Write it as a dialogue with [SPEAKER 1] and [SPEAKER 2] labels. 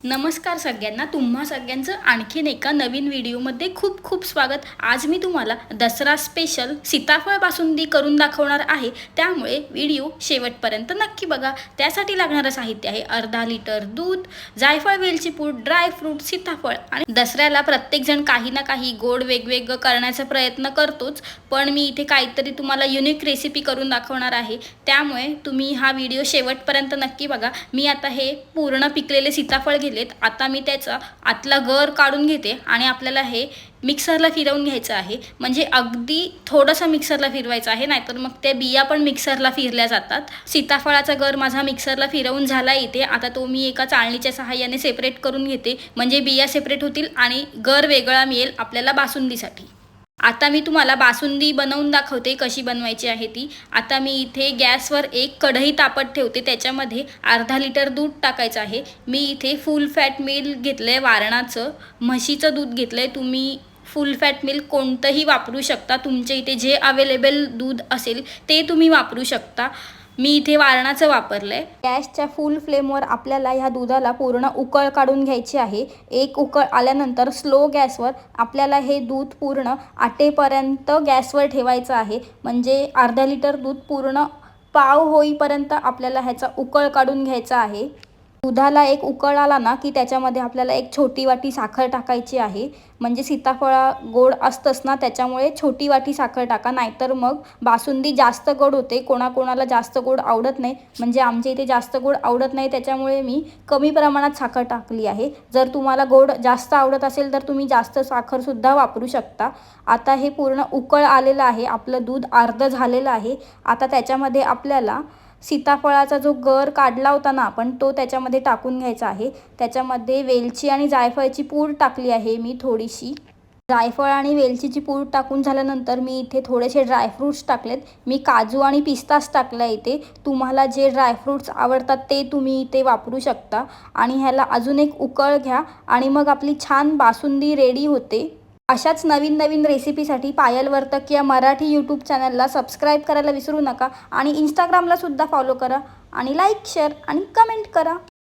[SPEAKER 1] नमस्कार सगळ्यांना, तुम्हा सगळ्यांचं आणखीन एका नवीन व्हिडिओमध्ये खूप खूप स्वागत। आज मी तुम्हाला दसरा स्पेशल सीताफळ बासुंदी करून दाखवणार आहे, त्यामुळे व्हिडिओ शेवटपर्यंत नक्की बघा। त्यासाठी लागणारं साहित्य आहे अर्धा लिटर दूध, जायफळ, वेलची पूड, ड्राय फ्रूट, सीताफळ। आणि दसऱ्याला प्रत्येक जण काही ना काही गोड वेगवेगळं करण्याचा प्रयत्न करतोच, पण मी इथे काहीतरी तुम्हाला युनिक रेसिपी करून दाखवणार आहे, त्यामुळे तुम्ही हा व्हिडिओ शेवटपर्यंत नक्की बघा। मी आता हे पूर्ण पिकलेले सीताफळ आता मी त्याचा आतला गर काढून घेते आणि आपल्याला हे मिक्सरला फिरवून घ्यायचं आहे। म्हणजे अगदी थोडंसं मिक्सरला फिरवायचं आहे, नाहीतर मग त्या बिया पण मिक्सरला फिरल्या जातात। सीताफळाचा गर माझा मिक्सरला फिरवून झाला इथे। आता तो मी एका चाळणीच्या सहाय्याने सेपरेट करून घेते, म्हणजे बिया सेपरेट होतील आणि गर वेगळा मिळेल आपल्याला बासुंदीसाठी। आता मी तुम्हाला बासुंदी बनवून दाखवते कशी बनवायची आहे ती। आता मी इथे गॅसवर एक कढई तापत ठेवते, त्याच्यामध्ये अर्धा लिटर दूध टाकायचं आहे। मी इथे फुल फॅट मिल्क घेतलंय, वारणाचं म्हशीचं दूध घेतलंय। तुम्ही फुल फॅट मिल्क कोणतंही वापरू शकता, तुमच्या इथे जे अवेलेबल दूध असेल ते तुम्ही वापरू शकता। मी इथे वारणाचं वापरलंय। गॅसच्या फुल फ्लेमवर आपल्याला ह्या दुधाला पूर्ण उकळ काढून घ्यायची आहे। एक उकळ आल्यानंतर स्लो गॅसवर आपल्याला हे दूध पूर्ण आटेपर्यंत गॅसवर ठेवायचं आहे। म्हणजे अर्धा लिटर दूध पूर्ण पाव होईपर्यंत आपल्याला ह्याचा उकळ काढून घ्यायचा आहे। दुधाला एक उकळ आला ना की त्याच्यामध्ये आपल्याला एक छोटी वाटी साखर टाकायची आहे। म्हणजे सीताफळा गोड असतंच ना, त्याच्यामुळे छोटी वाटी साखर टाका, नाहीतर मग बासुंदी जास्त गोड होते। कोणाकोणाला जास्त गोड आवडत नाही, म्हणजे आमच्या इथे जास्त गोड आवडत नाही, त्याच्यामुळे मी कमी प्रमाणात साखर टाकली आहे। जर तुम्हाला गोड जास्त आवडत असेल तर तुम्ही जास्त साखरसुद्धा वापरू शकता। आता हे पूर्ण उकळ आलेलं आहे, आपलं दूध अर्ध झालेलं आहे। आता त्याच्यामध्ये आपल्याला सीताफळाचा जो गर काढला होता ना आपण, तो त्याच्यामध्ये टाकून घ्यायचा आहे। त्याच्यामध्ये वेलची आणि जायफळाची पूड टाकली आहे मी थोडीशी। जायफळ आणि वेलचीची पूड टाकून झाल्यानंतर मी इथे थोडेसे ड्रायफ्रूट्स टाकलेत। मी काजू आणि पिस्ताच टाकला इथे। तुम्हाला जे ड्रायफ्रूट्स आवडतात ते तुम्ही इथे वापरू शकता। आणि ह्याला अजून एक उकळ घ्या आणि मग आपली छान बासुंदी रेडी होते। अशाच नवीन नवीन रेसिपीसाठी पायल वर्तक या मराठी यूट्यूब चॅनलला सबस्क्राईब करायला विसरू नका। आणि इंस्टाग्रामला सुद्धा फॉलो करा आणि लाईक, शेअर आणि कमेंट करा।